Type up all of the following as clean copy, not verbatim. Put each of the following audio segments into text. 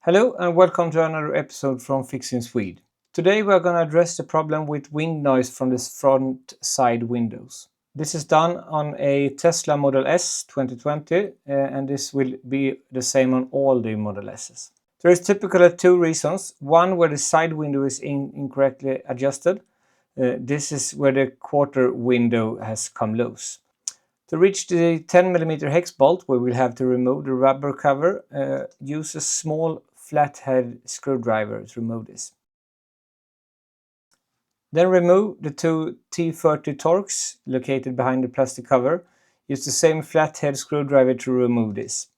Hello and welcome to another episode from Fixing Swede. Today we are going to address the problem with wind noise from the front side windows. This is done on a Tesla Model S 2020 and this will be the same on all the Model S's. There is typically two reasons. One where the side window is incorrectly adjusted. This is where the quarter window has come loose. To reach the 10mm hex bolt, we will have to remove the rubber cover. Use a small flathead screwdriver to remove this. Then remove the two T30 Torx located behind the plastic cover. Use the same flathead screwdriver to remove this.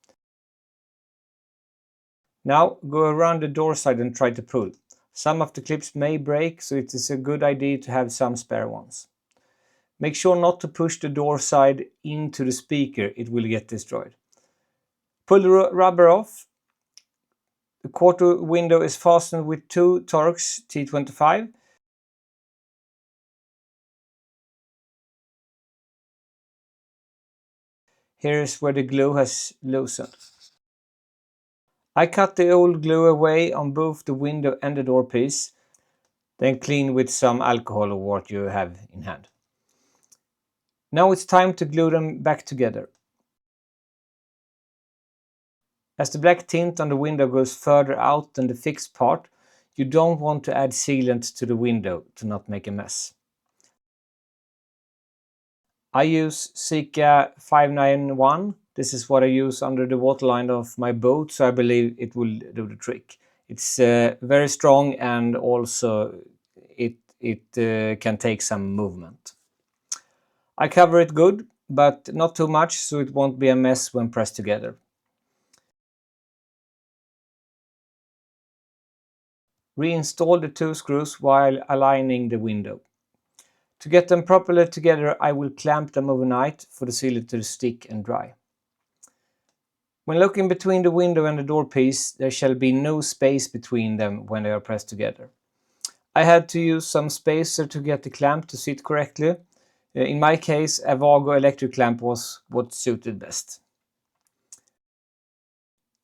Now go around the door side and try to pull. Some of the clips may break, so it is a good idea to have some spare ones. Make sure not to push the door side into the speaker, it will get destroyed. Pull the rubber off. The quarter window is fastened with two Torx T25. Here is where the glue has loosened. I cut the old glue away on both the window and the door piece, then clean with some alcohol or what you have in hand. Now it's time to glue them back together. As the black tint on the window goes further out than the fixed part, you don't want to add sealant to the window to not make a mess. I use Sika 591. This is what I use under the waterline of my boat, so I believe it will do the trick. It's very strong and also it can take some movement. I cover it good, but not too much so it won't be a mess when pressed together. Reinstall the two screws while aligning the window. To get them properly together, I will clamp them overnight for the sealant to stick and dry. When looking between the window and the door piece, there shall be no space between them when they are pressed together. I had to use some spacer to get the clamp to sit correctly. In my case, a Vago electric clamp was what suited best.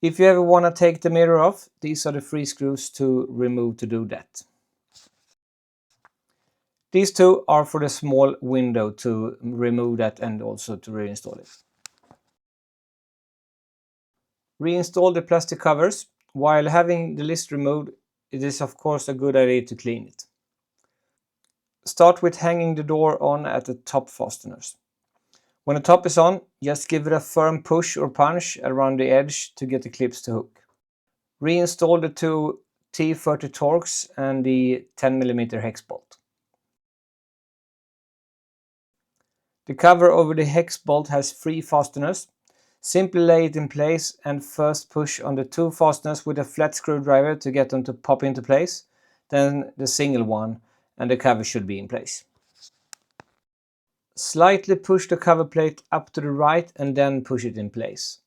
If you ever want to take the mirror off, these are the 3 screws to remove to do that. These two are for the small window to remove that and also to reinstall it. Reinstall the plastic covers. While having the list removed, it is of course a good idea to clean it. Start with hanging the door on at the top fasteners. When the top is on, just give it a firm push or punch around the edge to get the clips to hook. Reinstall the two T30 Torx and the 10mm hex bolt. The cover over the hex bolt has 3 fasteners. Simply lay it in place and first push on the 2 fasteners with a flat screwdriver to get them to pop into place, then the single one, and the cover should be in place. Slightly push the cover plate up to the right and then push it in place.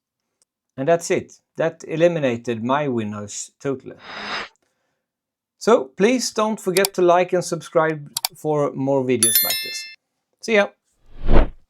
And that's it. That eliminated my wind noise totally. So please don't forget to like and subscribe for more videos like this. See ya!